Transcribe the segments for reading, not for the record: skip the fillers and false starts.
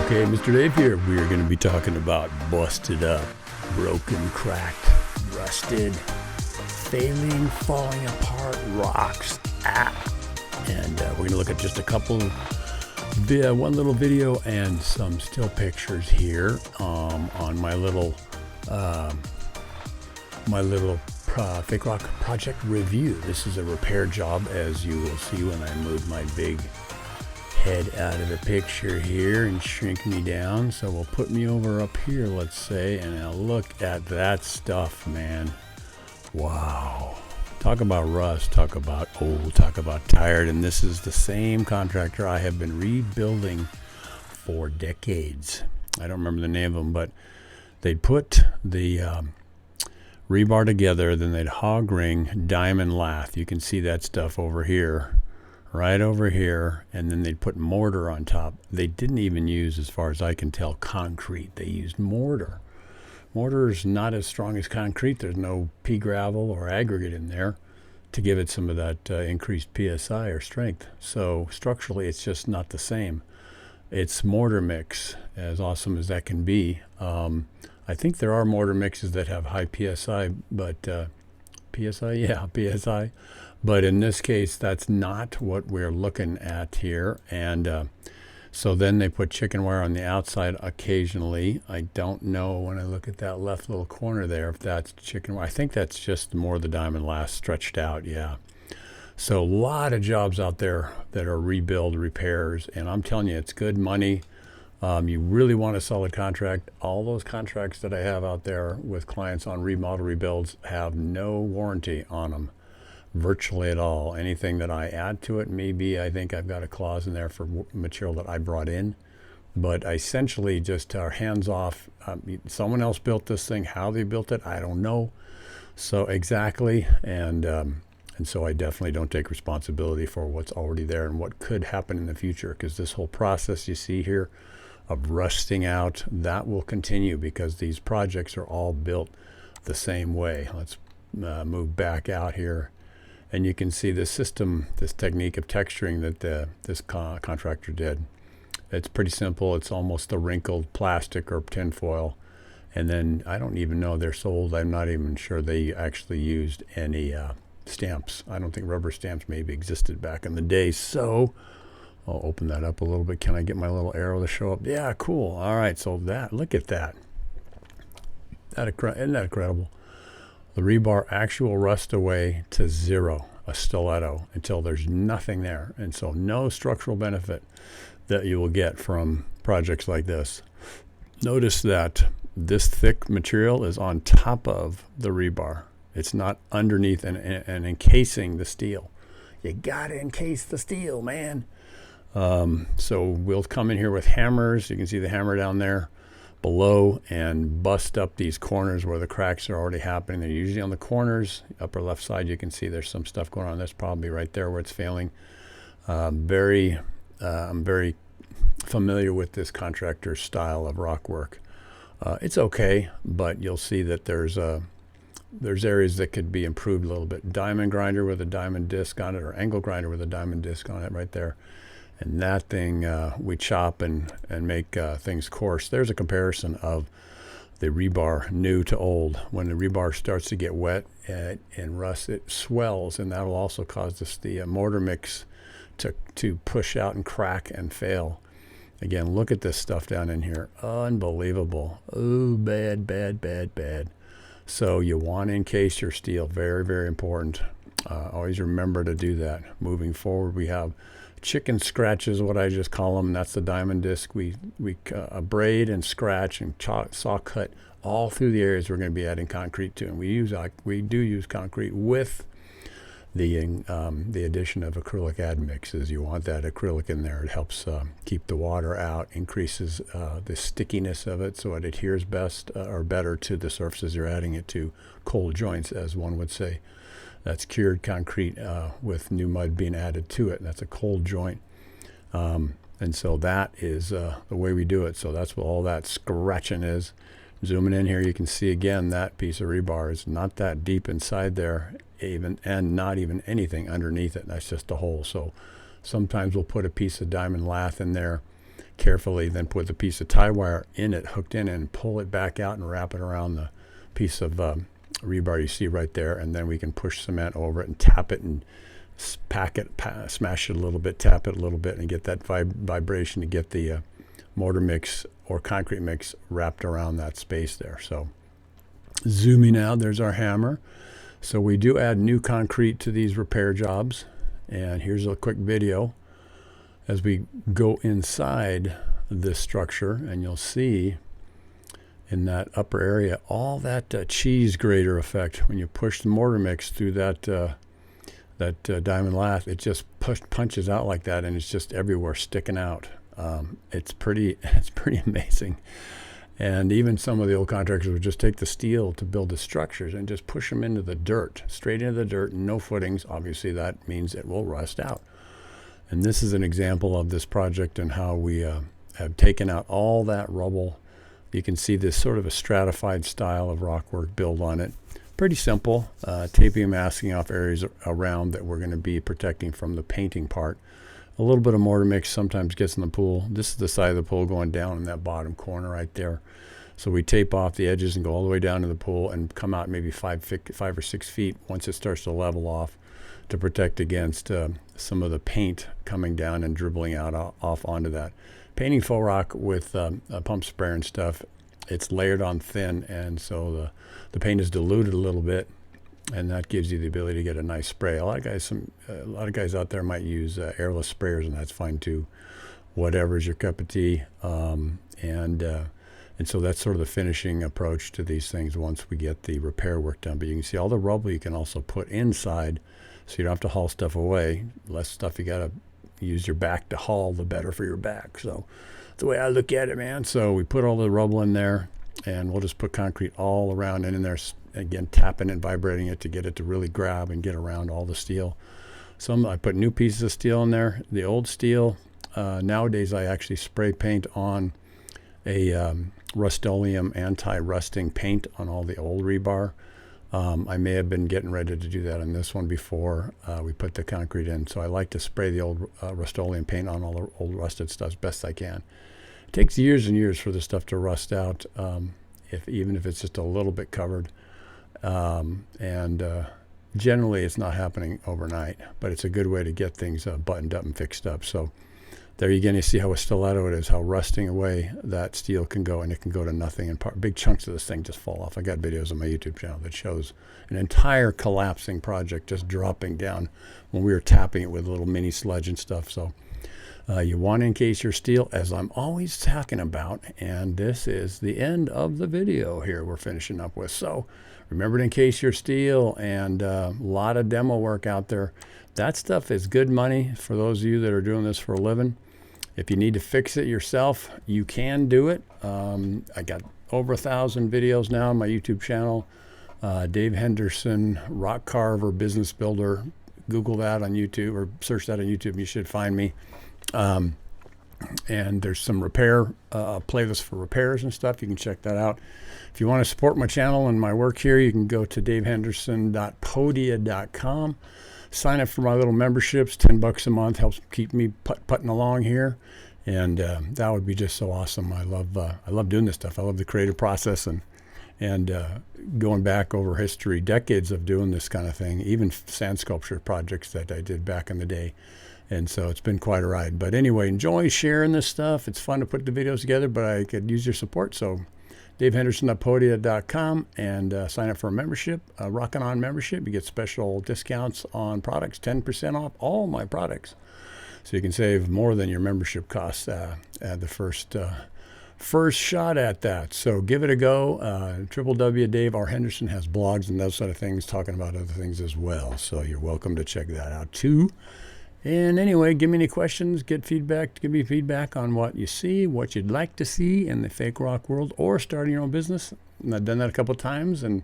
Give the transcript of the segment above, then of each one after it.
Okay, Mr. Dave here. We are going to be talking about busted up, broken, cracked, rusted, failing, falling apart rocks. And we're going to look at just a couple, one little video and some still pictures here on my little fake rock project review. This is a repair job, as you will see when I move my big head out of the picture here and shrink me down. So we'll put me over up here, let's say, and now look at that stuff, man. Wow. Talk about rust, talk about old, talk about tired. And this is the same contractor I have been rebuilding for decades. I don't remember the name of them, but they'd put the rebar together, then they'd hog ring diamond lath. You can see that stuff over here, right over here, and then they'd put mortar on top. They didn't even use, as far as I can tell, concrete. They used mortar. Mortar is not as strong as concrete. There's no pea gravel or aggregate in there to give it some of that increased PSI or strength. So structurally, it's just not the same. It's mortar mix, as awesome as that can be. I think there are mortar mixes that have high PSI, but PSI. But in this case, that's not what we're looking at here. And so then they put chicken wire on the outside occasionally. I don't know, when I look at that left little corner there, if that's chicken wire. I think that's just more the diamond lath stretched out, yeah. So a lot of jobs out there that are rebuild, repairs, and I'm telling you, it's good money. You really want a solid contract. All those contracts that I have out there with clients on remodel rebuilds have no warranty on them. Virtually at all. Anything that I add to it, maybe I think I've got a clause in there for material that I brought in, but I essentially just are hands off. Someone else built this thing. How they built it, I don't know. So exactly, and so I definitely don't take responsibility for what's already there and what could happen in the future, because this whole process you see here of rusting out, that will continue because these projects are all built the same way. Let's move back out here. And you can see the system, this technique of texturing that this contractor did. It's pretty simple. It's almost a wrinkled plastic or tin foil. And then I don't even know they're sold. I'm not even sure they actually used any stamps. I don't think rubber stamps maybe existed back in the day. So I'll open that up a little bit. Can I get my little arrow to show up? Yeah, cool. All right, so look at that. Isn't that incredible? The rebar actual rust away to zero, a stiletto, until there's nothing there. And so no structural benefit that you will get from projects like this. Notice that this thick material is on top of the rebar. It's not underneath and encasing the steel. You gotta encase the steel, man. So we'll come in here with hammers. You can see the hammer down there below and bust up these corners where the cracks are already happening. They're usually on the corners. Upper left side, you can see there's some stuff going on. That's probably right there where it's failing. I'm very familiar with this contractor's style of rock work. It's okay, but you'll see that there's areas that could be improved a little bit. Diamond grinder with a diamond disc on it, or angle grinder with a diamond disc on it right there. And that thing, we chop and make things coarse. There's a comparison of the rebar new to old. When the rebar starts to get wet and rust, it swells, and that'll also cause the mortar mix to push out and crack and fail. Again, look at this stuff down in here. Unbelievable. Oh, bad. So you want to encase your steel. Very, very important. Always remember to do that. Moving forward, we have chicken scratches, what I just call them. That's the diamond disc. We braid and scratch and saw cut all through the areas we're going to be adding concrete to, and we do use concrete with the addition of acrylic admixes. You want that acrylic in there. It helps keep the water out, increases the stickiness of it, so it adheres best or better to the surfaces you're adding it to. Cold joints, as one would say. That's cured concrete with new mud being added to it. That's a cold joint. And so that is the way we do it. So that's what all that scratching is. Zooming in here, you can see again that piece of rebar is not that deep inside there, and not even anything underneath it. That's just a hole. So sometimes we'll put a piece of diamond lath in there carefully, then put the piece of tie wire in it, hooked in, and pull it back out and wrap it around the piece of rebar you see right there. And then we can push cement over it and tap it and pack it, smash it a little bit, tap it a little bit, and get that vibration to get the mortar mix or concrete mix wrapped around that space there. So zooming out, there's our hammer. So we do add new concrete to these repair jobs. And here's a quick video as we go inside this structure, and you'll see in that upper area all that cheese grater effect. When you push the mortar mix through that diamond lath, it just punches out like that, and it's just everywhere sticking out. It's pretty amazing. And even some of the old contractors would just take the steel to build the structures and just push them into the dirt, straight into the dirt, no footings. Obviously, that means it will rust out. And this is an example of this project and how we have taken out all that rubble. You can see this sort of a stratified style of rock work built on it. Pretty simple, taping and masking off areas around that we're going to be protecting from the painting part. A little bit of mortar mix sometimes gets in the pool. This is the side of the pool going down in that bottom corner right there. So we tape off the edges and go all the way down to the pool and come out maybe 5 or 6 feet once it starts to level off, to protect against some of the paint coming down and dribbling out off onto that. Painting faux rock with a pump sprayer and stuff, it's layered on thin, and so the paint is diluted a little bit, and that gives you the ability to get a nice spray. A lot of guys out there might use airless sprayers, and that's fine too. Whatever's your cup of tea, and so that's sort of the finishing approach to these things once we get the repair work done. But you can see all the rubble you can also put inside, so you don't have to haul stuff away. Less stuff you gotta use your back to haul, the better for your back. So that's the way I look at it, man. So we put all the rubble in there, and we'll just put concrete all around and in there. Again, tapping and vibrating it to get it to really grab and get around all the steel. I put new pieces of steel in there. The old steel, nowadays I actually spray paint on a Rust-Oleum anti-rusting paint on all the old rebar. I may have been getting ready to do that on this one before we put the concrete in. So I like to spray the old Rust-Oleum paint on all the old rusted stuff as best I can. It takes years and years for the stuff to rust out, even if it's just a little bit covered. Generally it's not happening overnight, but it's a good way to get things buttoned up and fixed up. So there again, you see how a stiletto it is, how rusting away that steel can go, and it can go to nothing, and big chunks of this thing just fall off. I got videos on my YouTube channel that shows an entire collapsing project just dropping down when we were tapping it with a little mini sludge and stuff. So you want to encase your steel, as I'm always talking about, and this is the end of the video here we're finishing up with. So remember to encase your steel, and a lot of demo work out there. That stuff is good money for those of you that are doing this for a living. If you need to fix it yourself, you can do it. I got over 1,000 videos now on my YouTube channel. Dave Henderson, Rock Carver, Business Builder. Google that on YouTube, or search that on YouTube, and you should find me. And there's some repair playlists for repairs and stuff. You can check that out. If you want to support my channel and my work here, you can go to davehenderson.podia.com. Sign up for my little memberships. $10 a month helps keep me putting along here, and that would be just so awesome. I love doing this stuff. I love the creative process, and going back over history, decades of doing this kind of thing, even sand sculpture projects that I did back in the day. And so it's been quite a ride. But anyway, enjoy sharing this stuff. It's fun to put the videos together, but I could use your support. So davehenderson.podia.com, and sign up for a membership, a Rockin' On membership. You get special discounts on products, 10% off all my products. So you can save more than your membership costs at the first shot at that. So give it a go. Dave R. Henderson has blogs and those sort of things, talking about other things as well. So you're welcome to check that out too. And anyway, give me any questions, give me feedback on what you see, what you'd like to see in the fake rock world, or starting your own business. And I've done that a couple of times, and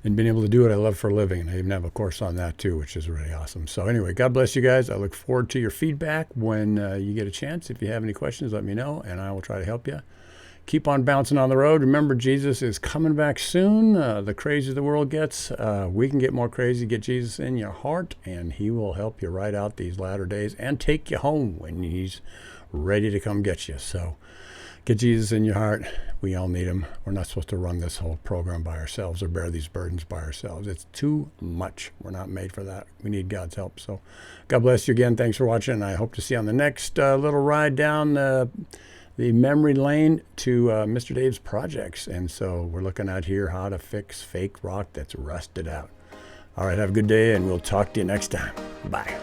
being able to do what I love for a living. And I even have a course on that too, which is really awesome. So anyway, God bless you guys. I look forward to your feedback when you get a chance. If you have any questions, let me know, and I will try to help you. keep on bouncing on the road. Remember, Jesus is coming back soon. The crazier the world gets, we can get more crazy. Get Jesus in your heart, and he will help you ride out these latter days and take you home when he's ready to come get you. So get Jesus in your heart. We all need him. We're not supposed to run this whole program by ourselves or bear these burdens by ourselves. It's too much. We're not made for that. We need God's help. So God bless you again. Thanks for watching. I hope to see you on the next little ride down the memory lane to Mr. Dave's projects. And so we're looking at here how to fix fake rock that's rusted out. All right, have a good day, and we'll talk to you next time. Bye.